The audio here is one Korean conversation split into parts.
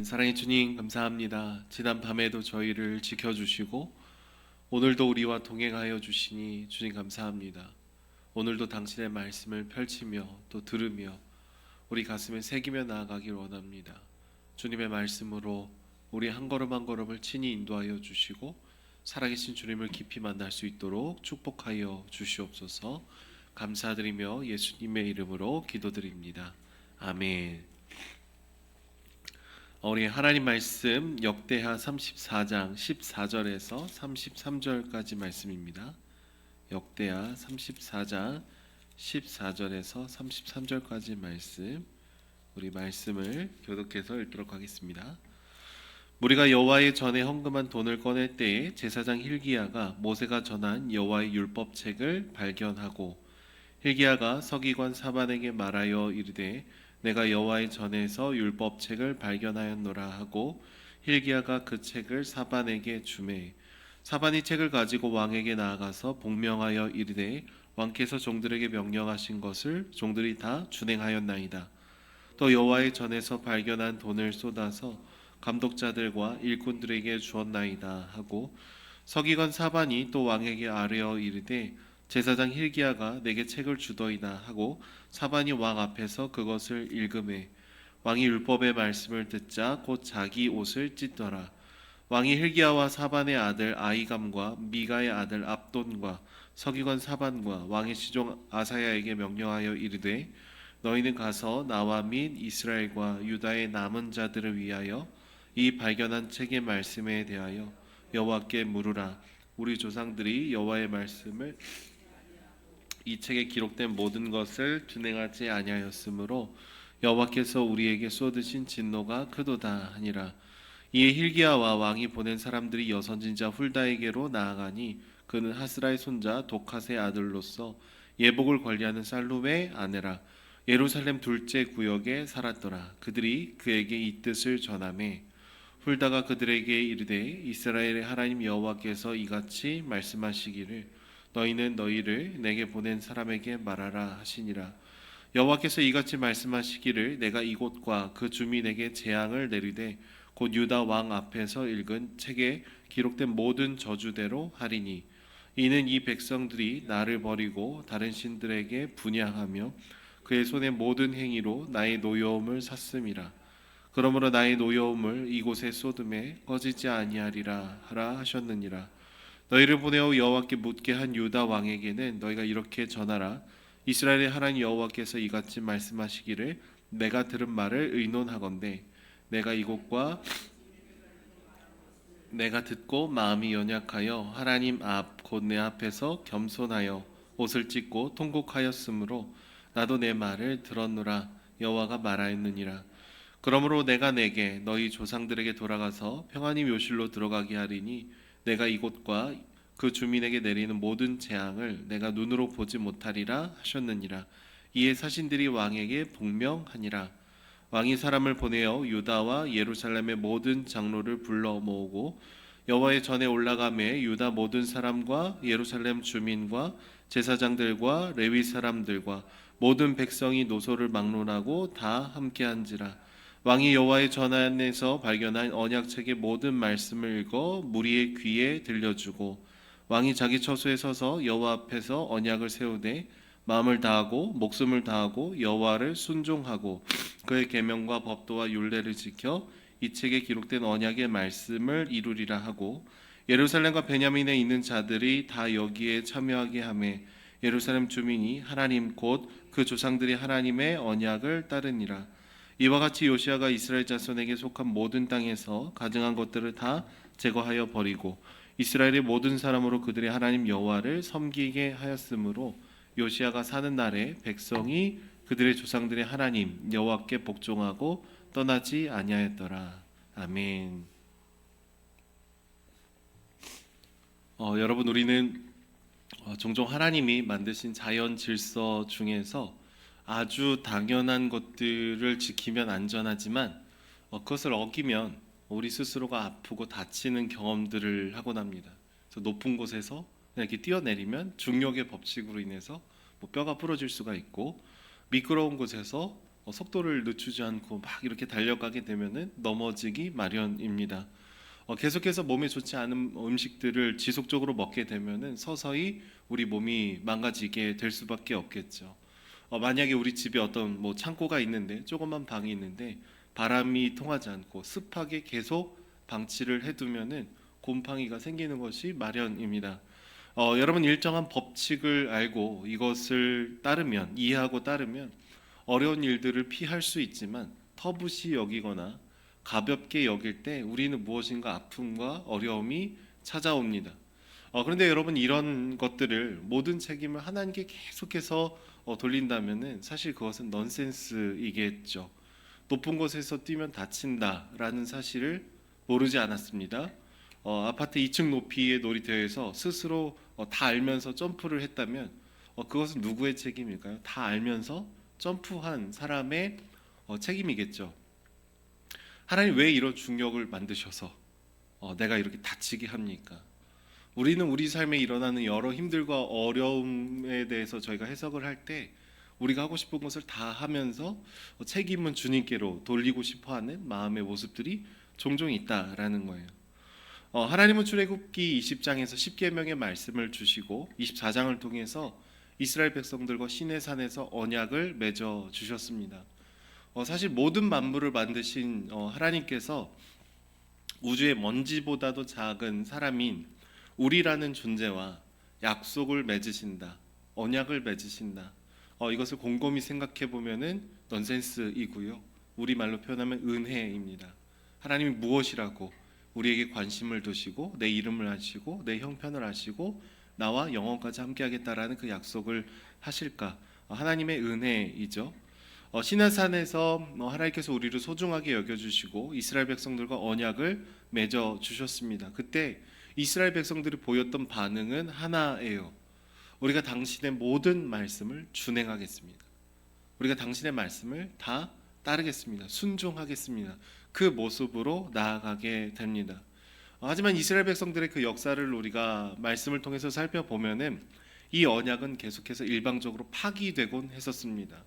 사랑의 주님 감사합니다. 지난 밤에도 저희를 지켜주시고 오늘도 우리와 동행하여 주시니 주님 감사합니다. 오늘도 당신의 말씀을 펼치며 또 들으며 우리 가슴에 새기며 나아가길 원합니다. 주님의 말씀으로 우리 한 걸음 한 걸음을 친히 인도하여 주시고 살아계신 주님을 깊이 만날 수 있도록 축복하여 주시옵소서. 감사드리며 예수님의 이름으로 기도드립니다. 아멘. 우리 하나님 말씀 역대하 34장 14절에서 33절까지 말씀입니다. 역대하 34장 14절에서 33절까지 말씀, 우리 말씀을 교독해서 읽도록 하겠습니다. 무리가 여호와의 전에 헌금한 돈을 꺼낼 때에 제사장 hil기야가 모세가 전한 여호와의 율법책을 발견하고 hil기야가 서기관 사반에게 말하여 이르되 내가 여호와의 전에서 율법책을 발견하였노라 하고 hil기야가 그 책을 사반에게 주매 사반이 책을 가지고 왕에게 나아가서 복명하여 이르되 왕께서 종들에게 명령하신 것을 종들이 다 준행하였나이다. 또 여호와의 전에서 발견한 돈을 쏟아서 감독자들과 일꾼들에게 주었나이다 하고 서기관 사반이 또 왕에게 아뢰어 이르되 제사장 hil기야가 내게 책을 주더이다 하고 사반이 왕 앞에서 그것을 읽음에 왕이 율법의 말씀을 듣자 곧 자기 옷을 찢더라. 왕이 hil기야와 사반의 아들 아히감과 미가의 아들 압돈과 서기관 사반과 왕의 시종 아사야에게 명령하여 이르되 너희는 가서 나와 및 이스라엘과 유다의 남은 자들을 위하여 이 발견한 책의 말씀에 대하여 여호와께 물으라. 우리 조상들이 여호와의 말씀을 이 책에 기록된 모든 것을 준행하지 아니하였으므로 여호와께서 우리에게 쏟으신 진노가 크도다 하니라. 이에 hil기야와 왕이 보낸 사람들이 여선진자 훌다에게로 나아가니 그는 하스라의 손자 독핫의 아들로서 예복을 관리하는 살룸의 아내라. 예루살렘 둘째 구역에 살았더라. 그들이 그에게 이 뜻을 전하매 훌다가 그들에게 이르되 이스라엘의 하나님 여호와께서 이같이 말씀하시기를 너희는 너희를 내게 보낸 사람에게 말하라 하시니라. 여호와께서 이같이 말씀하시기를 내가 이곳과 그 주민에게 재앙을 내리되 곧 유다 왕 앞에서 읽은 책에 기록된 모든 저주대로 하리니 이는 이 백성들이 나를 버리고 다른 신들에게 분향하며 그의 손의 모든 행위로 나의 노여움을 샀음이라. 그러므로 나의 노여움을 이곳에 쏟음에 꺼지지 아니하리라 하라 하셨느니라. 너희를 보내어 여호와께 묻게 한 유다 왕에게는 너희가 이렇게 전하라. 이스라엘의 하나님 여호와께서 이같이 말씀하시기를 내가 들은 말을 의논하건대 내가 이곳과 내가 듣고 마음이 연약하여 하나님 앞 곧 내 앞에서 겸손하여 옷을 찢고 통곡하였으므로 나도 내 말을 들었노라. 여호와가 말하였느니라. 그러므로 내가 내게 너희 조상들에게 돌아가서 평안히 묘실로 들어가게 하리니 내가 이곳과 그 주민에게 내리는 모든 재앙을 내가 눈으로 보지 못하리라 하셨느니라. 이에 사신들이 왕에게 복명하니라. 왕이 사람을 보내어 유다와 예루살렘의 모든 장로를 불러 모으고 여호와의 전에 올라가매 유다 모든 사람과 예루살렘 주민과 제사장들과 레위 사람들과 모든 백성이 노소를 막론하고 다 함께한지라. 왕이 여호와의 전 안에서 발견한 언약책의 모든 말씀을 읽어 무리의 귀에 들려주고 왕이 자기 처소에 서서 여호와 앞에서 언약을 세우되 마음을 다하고 목숨을 다하고 여호와를 순종하고 그의 계명과 법도와 율례를 지켜 이 책에 기록된 언약의 말씀을 이루리라 하고 예루살렘과 베냐민에 있는 자들이 다 여기에 참여하게 하매 예루살렘 주민이 하나님 곧 그 조상들이 하나님의 언약을 따르니라. 이와 같이 요시야가 이스라엘 자손에게 속한 모든 땅에서 가증한 것들을 다 제거하여 버리고 이스라엘의 모든 사람으로 그들의 하나님 여호와를 섬기게 하였으므로 요시야가 사는 날에 백성이 그들의 조상들의 하나님 여호와께 복종하고 떠나지 아니하였더라. 아멘. 여러분 우리는 종종 하나님이 만드신 자연 질서 중에서 아주 당연한 것들을 지키면 안전하지만 그것을 어기면 우리 스스로가 아프고 다치는 경험들을 하곤 합니다. 그래서 높은 곳에서 그냥 이렇게 뛰어내리면 중력의 법칙으로 인해서 뭐 뼈가 부러질 수가 있고 미끄러운 곳에서 속도를 늦추지 않고 막 이렇게 달려가게 되면은 넘어지기 마련입니다. 계속해서 몸에 좋지 않은 음식들을 지속적으로 먹게 되면은 서서히 우리 몸이 망가지게 될 수밖에 없겠죠. 만약에 우리 집에 어떤 뭐 창고가 있는데 조그만 방이 있는데 바람이 통하지 않고 습하게 계속 방치를 해두면은 곰팡이가 생기는 것이 마련입니다. 여러분 일정한 법칙을 알고 이것을 따르면 이해하고 따르면 어려운 일들을 피할 수 있지만 터부시 여기거나 가볍게 여길 때 우리는 무엇인가 아픔과 어려움이 찾아옵니다. 그런데 여러분 이런 것들을 모든 책임을 하나님께 계속해서 돌린다면은 사실 그것은 넌센스이겠죠. 높은 곳에서 뛰면 다친다라는 사실을 모르지 않았습니다. 아파트 2층 높이의 놀이터에서 스스로 다 알면서 점프를 했다면 그것은 누구의 책임일까요? 다 알면서 점프한 사람의 책임이겠죠. 하나님 왜 이런 중력을 만드셔서 내가 이렇게 다치게 합니까? 우리는 우리 삶에 일어나는 여러 힘들과 어려움에 대해서 저희가 해석을 할 때 우리가 하고 싶은 것을 다 하면서 책임은 주님께로 돌리고 싶어하는 마음의 모습들이 종종 있다라는 거예요. 하나님은 출애굽기 20장에서 10계명의 말씀을 주시고 24장을 통해서 이스라엘 백성들과 시내산에서 언약을 맺어 주셨습니다. 사실 모든 만물을 만드신 하나님께서 우주의 먼지보다도 작은 사람인 우리라는 존재와 약속을 맺으신다, 언약을 맺으신다. 이것을 곰곰이 생각해 보면은 넌센스이고요. 우리 말로 표현하면 은혜입니다. 하나님이 무엇이라고 우리에게 관심을 두시고 내 이름을 아시고 내 형편을 아시고 나와 영원까지 함께하겠다라는 그 약속을 하실까? 하나님의 은혜이죠. 시내산에서 하나님께서 우리를 소중하게 여겨주시고 이스라엘 백성들과 언약을 맺어 주셨습니다. 그때 이스라엘 백성들이 보였던 반응은 하나예요. 우리가 당신의 모든 말씀을 준행하겠습니다. 우리가 당신의 말씀을 다 따르겠습니다. 순종하겠습니다. 그 모습으로 나아가게 됩니다. 하지만 이스라엘 백성들의 그 역사를 우리가 말씀을 통해서 살펴보면은 이 언약은 계속해서 일방적으로 파기되곤 했었습니다.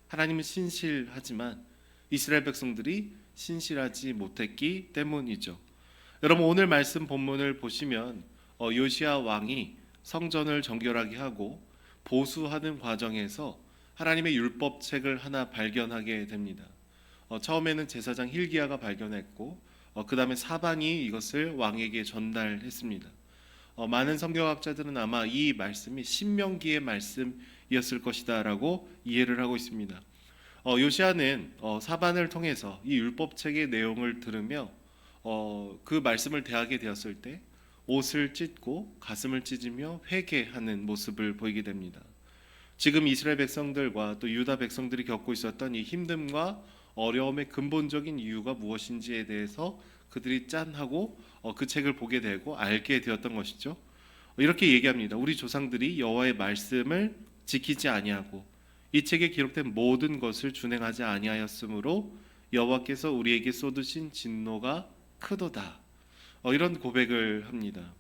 하나님은 신실하지만 이스라엘 백성들이 신실하지 못했기 때문이죠. 여러분 오늘 말씀 본문을 보시면 요시야 왕이 성전을 정결하게 하고 보수하는 과정에서 하나님의 율법책을 하나 발견하게 됩니다. 처음에는 제사장 hil기야가 발견했고 그 다음에 사반이 이것을 왕에게 전달했습니다. 많은 성경학자들은 아마 이 말씀이 신명기의 말씀이었을 것이다라고 이해를 하고 있습니다. 요시야는 사반을 통해서 이 율법책의 내용을 들으며 그 말씀을 대하게 되었을 때 옷을 찢고 가슴을 찢으며 회개하는 모습을 보이게 됩니다. 지금 이스라엘 백성들과 또 유다 백성들이 겪고 있었던 이 힘듦과 어려움의 근본적인 이유가 무엇인지에 대해서 그들이 짠하고 그 책을 보게 되고 알게 되었던 것이죠. 이렇게 얘기합니다. 우리 조상들이 여호와의 말씀을 지키지 아니하고 이 책에 기록된 모든 것을 준행하지 아니하였으므로 여호와께서 우리에게 쏟으신 진노가 크도다. 이런 고백을 합니다.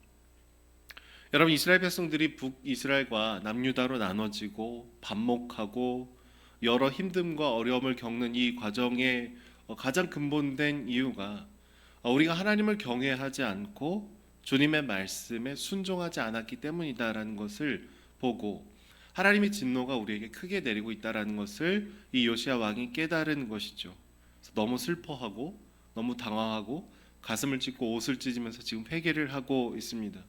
여러분 이스라엘 백성들이 북이스라엘과 남유다로 나눠지고 반목하고 여러 힘듦과 어려움을 겪는 이 과정의 가장 근본된 이유가 우리가 하나님을 경외하지 않고 주님의 말씀에 순종하지 않았기 때문이다라는 것을 보고 하나님의 진노가 우리에게 크게 내리고 있다라는 것을 이 요시야 왕이 깨달은 것이죠. 그래서 너무 슬퍼하고 너무 당황하고 가슴을 찢고 옷을 찢으면서 지금 회개를 하고 있습니다.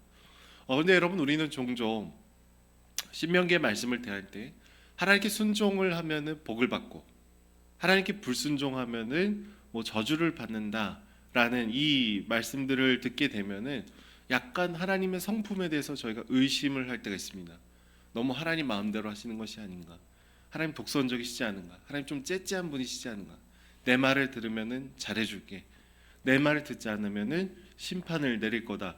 그런데 여러분 우리는 종종 신명기의 말씀을 대할 때 하나님께 순종을 하면은 복을 받고 하나님께 불순종하면은 뭐 저주를 받는다라는 이 말씀들을 듣게 되면은 약간 하나님의 성품에 대해서 저희가 의심을 할 때가 있습니다. 너무 하나님 마음대로 하시는 것이 아닌가? 하나님 독선적이시지 않은가? 하나님 좀 째째한 분이시지 않은가? 내 말을 들으면은 잘해줄게. 내 말을 듣지 않으면은 심판을 내릴 거다.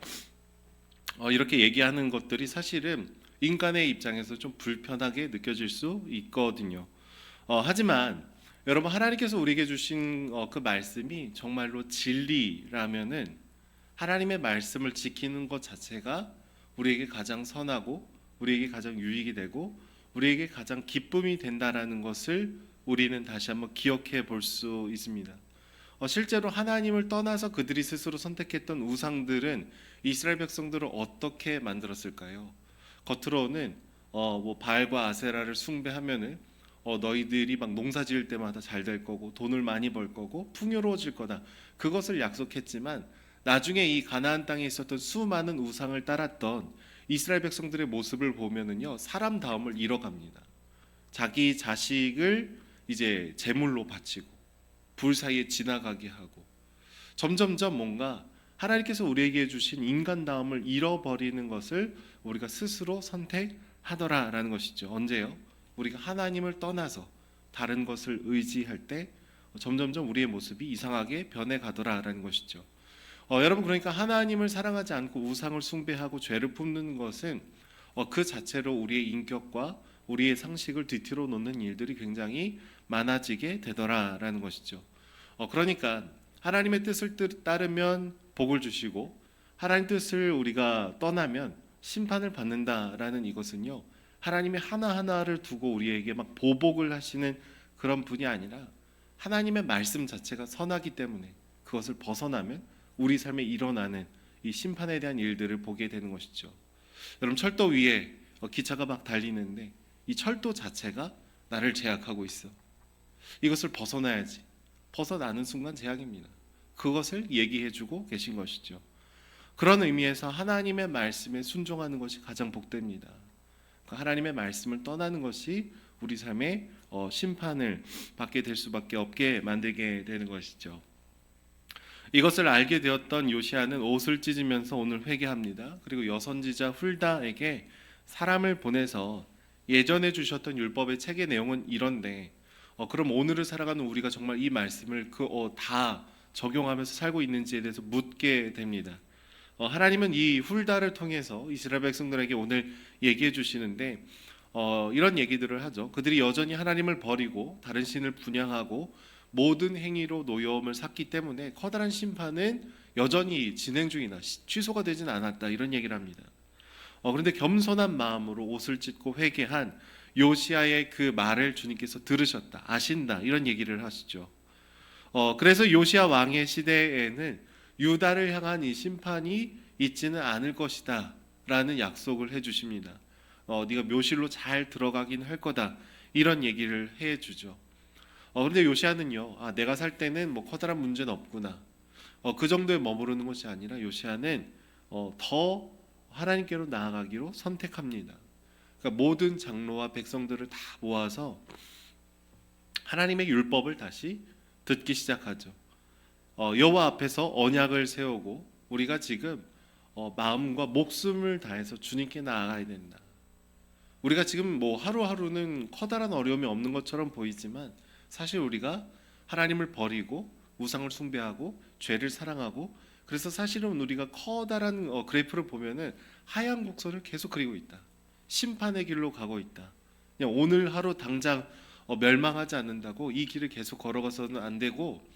이렇게 얘기하는 것들이 사실은 인간의 입장에서 좀 불편하게 느껴질 수 있거든요. 하지만 여러분 하나님께서 우리에게 주신 그 말씀이 정말로 진리라면은 하나님의 말씀을 지키는 것 자체가 우리에게 가장 선하고 우리에게 가장 유익이 되고 우리에게 가장 기쁨이 된다라는 것을 우리는 다시 한번 기억해 볼 수 있습니다. 실제로 하나님을 떠나서 그들이 스스로 선택했던 우상들은 이스라엘 백성들을 어떻게 만들었을까요? 겉으로는 뭐 바알과 아세라를 숭배하면은 너희들이 막 농사 지을 때마다 잘 될 거고 돈을 많이 벌 거고 풍요로워질 거다. 그것을 약속했지만 나중에 이 가나안 땅에 있었던 수많은 우상을 따랐던 이스라엘 백성들의 모습을 보면은요, 사람다움을 잃어갑니다. 자기 자식을 이제 제물로 바치고 불 사이에 지나가게 하고 점점점 뭔가 하나님께서 우리에게 주신 인간다움을 잃어버리는 것을 우리가 스스로 선택하더라라는 것이죠. 언제요? 우리가 하나님을 떠나서 다른 것을 의지할 때 점점점 우리의 모습이 이상하게 변해가더라라는 것이죠. 여러분, 그러니까 하나님을 사랑하지 않고 우상을 숭배하고 죄를 품는 것은 그 자체로 우리의 인격과 우리의 상식을 뒤틀어 놓는 일들이 굉장히 많아지게 되더라라는 것이죠. 그러니까 하나님의 뜻을 따르면 복을 주시고 하나님 뜻을 우리가 떠나면 심판을 받는다라는 이것은요, 하나님의 하나하나를 두고 우리에게 막 보복을 하시는 그런 분이 아니라 하나님의 말씀 자체가 선하기 때문에 그것을 벗어나면 우리 삶에 일어나는 이 심판에 대한 일들을 보게 되는 것이죠. 여러분, 철도 위에 기차가 막 달리는데 이 철도 자체가 나를 제약하고 있어. 이것을 벗어나야지. 벗어나는 순간 제약입니다. 그것을 얘기해주고 계신 것이죠. 그런 의미에서 하나님의 말씀에 순종하는 것이 가장 복됩니다. 하나님의 말씀을 떠나는 것이 우리 삶에 심판을 받게 될 수밖에 없게 만들게 되는 것이죠. 이것을 알게 되었던 요시아는 옷을 찢으면서 오늘 회개합니다. 그리고 여선지자 훌다에게 사람을 보내서 예전에 주셨던 율법의 책의 내용은 이런데 그럼 오늘을 살아가는 우리가 정말 이 말씀을 다 적용하면서 살고 있는지에 대해서 묻게 됩니다. 하나님은 이 훌다를 통해서 이스라엘 백성들에게 오늘 얘기해 주시는데 이런 얘기들을 하죠. 그들이 여전히 하나님을 버리고 다른 신을 분향하고 모든 행위로 노여움을 샀기 때문에 커다란 심판은 여전히 진행 중이다. 취소가 되진 않았다. 이런 얘기를 합니다. 그런데 겸손한 마음으로 옷을 찢고 회개한 요시아의 그 말을 주님께서 들으셨다. 아신다. 이런 얘기를 하시죠. 그래서 요시아 왕의 시대에는 유다를 향한 이 심판이 있지는 않을 것이다 라는 약속을 해주십니다. 네가 묘실로 잘 들어가긴 할 거다 이런 얘기를 해주죠. 그런데 요시아는요, 내가 살 때는 뭐 커다란 문제는 없구나, 그 정도에 머무르는 것이 아니라 요시아는 더 하나님께로 나아가기로 선택합니다. 그러니까 모든 장로와 백성들을 다 모아서 하나님의 율법을 다시 듣기 시작하죠. 여호와 앞에서 언약을 세우고 우리가 지금 마음과 목숨을 다해서 주님께 나아가야 된다. 우리가 지금 뭐 하루하루는 커다란 어려움이 없는 것처럼 보이지만 사실 우리가 하나님을 버리고 우상을 숭배하고 죄를 사랑하고 그래서 사실은 우리가 커다란 그래프를 보면은 하얀 곡선을 계속 그리고 있다. 심판의 길로 가고 있다. 그냥 오늘 하루 당장 멸망하지 않는다고 이 길을 계속 걸어가서는 안 되고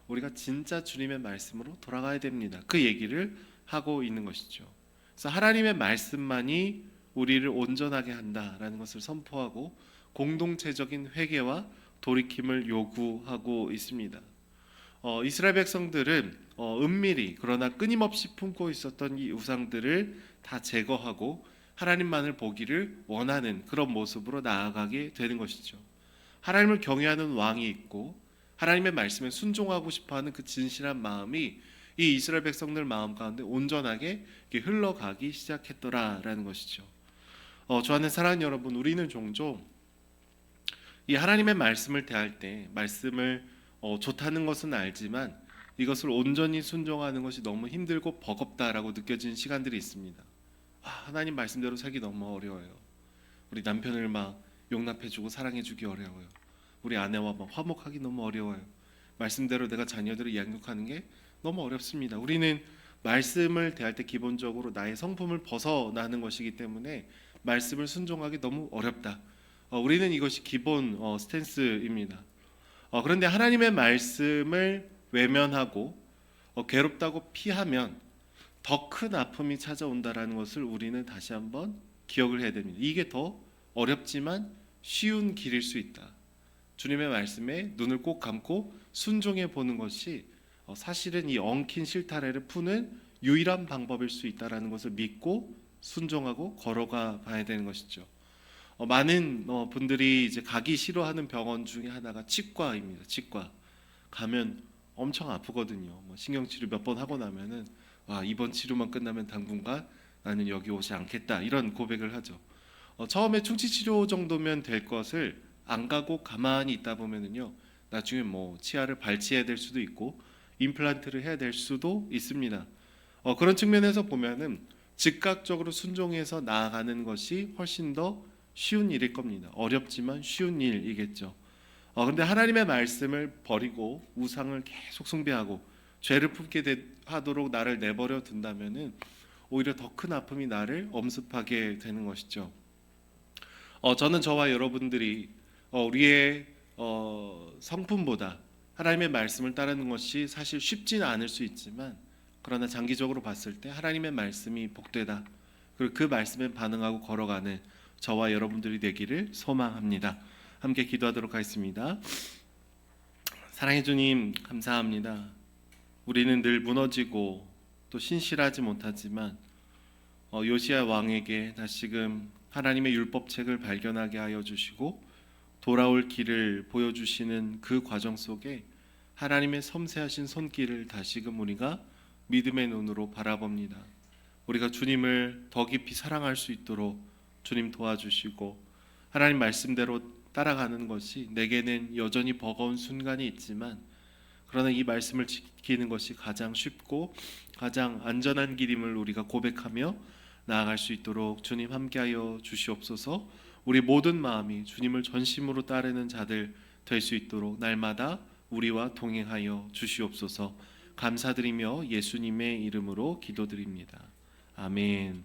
우리가 진짜 주님의 말씀으로 돌아가야 됩니다. 그 얘기를 하고 있는 것이죠. 그래서 하나님의 말씀만이 우리를 온전하게 한다라는 것을 선포하고 공동체적인 회개와 돌이킴을 요구하고 있습니다. 이스라엘 백성들은 은밀히 그러나 끊임없이 품고 있었던 이 우상들을 다 제거하고 하나님만을 보기를 원하는 그런 모습으로 나아가게 되는 것이죠. 하나님을 경외하는 왕이 있고 하나님의 말씀에 순종하고 싶어하는 그 진실한 마음이 이 이스라엘 백성들 마음 가운데 온전하게 흘러가기 시작했더라라는 것이죠. 저하는 사랑하는 여러분, 우리는 종종 이 하나님의 말씀을 대할 때 말씀을 좋다는 것은 알지만 이것을 온전히 순종하는 것이 너무 힘들고 버겁다라고 느껴지는 시간들이 있습니다. 하나님 말씀대로 살기 너무 어려워요. 우리 남편을 막 용납해주고 사랑해주기 어려워요. 우리 아내와 막 화목하기 너무 어려워요. 말씀대로 내가 자녀들을 양육하는 게 너무 어렵습니다. 우리는 말씀을 대할 때 기본적으로 나의 성품을 벗어나는 것이기 때문에 말씀을 순종하기 너무 어렵다. 우리는 이것이 기본 스탠스입니다. 그런데 하나님의 말씀을 외면하고 괴롭다고 피하면 더 큰 아픔이 찾아온다라는 것을 우리는 다시 한번 기억을 해야 됩니다. 이게 더 어렵지만 쉬운 길일 수 있다. 주님의 말씀에 눈을 꼭 감고 순종해 보는 것이 사실은 이 엉킨 실타래를 푸는 유일한 방법일 수 있다라는 것을 믿고 순종하고 걸어가 봐야 되는 것이죠. 많은 분들이 이제 가기 싫어하는 병원 중에 하나가 치과입니다. 치과 가면 엄청 아프거든요. 신경치료 몇 번 하고 나면은 와, 이번 치료만 끝나면 당분간 나는 여기 오지 않겠다 이런 고백을 하죠. 처음에 충치치료 정도면 될 것을 안 가고 가만히 있다 보면은요, 나중에 치아를 발치해야 될 수도 있고 임플란트를 해야 될 수도 있습니다. 그런 측면에서 보면은 즉각적으로 순종해서 나아가는 것이 훨씬 더 쉬운 일일 겁니다. 어렵지만 쉬운 일이겠죠. 그런데 하나님의 말씀을 버리고 우상을 계속 숭배하고 죄를 품게 하도록 나를 내버려 둔다면은 오히려 더 큰 아픔이 나를 엄습하게 되는 것이죠. 저는 저와 여러분들이 우리의 성품보다 하나님의 말씀을 따르는 것이 사실 쉽지는 않을 수 있지만, 그러나 장기적으로 봤을 때 하나님의 말씀이 복되다, 그리고 그 말씀에 반응하고 걸어가는 저와 여러분들이 되기를 소망합니다. 함께 기도하도록 하겠습니다. 사랑해 주님, 감사합니다. 우리는 늘 무너지고 또 신실하지 못하지만 요시야 왕에게 다시금 하나님의 율법책을 발견하게 하여 주시고 돌아올 길을 보여주시는 그 과정 속에 하나님의 섬세하신 손길을 다시금 우리가 믿음의 눈으로 바라봅니다. 우리가 주님을 더 깊이 사랑할 수 있도록 주님 도와주시고, 하나님 말씀대로 따라가는 것이 내게는 여전히 버거운 순간이 있지만, 그러나 이 말씀을 지키는 것이 가장 쉽고 가장 안전한 길임을 우리가 고백하며 나아갈 수 있도록 주님 함께하여 주시옵소서. 우리 모든 마음이 주님을 전심으로 따르는 자들 될 수 있도록 날마다 우리와 동행하여 주시옵소서. 감사드리며 예수님의 이름으로 기도드립니다. 아멘.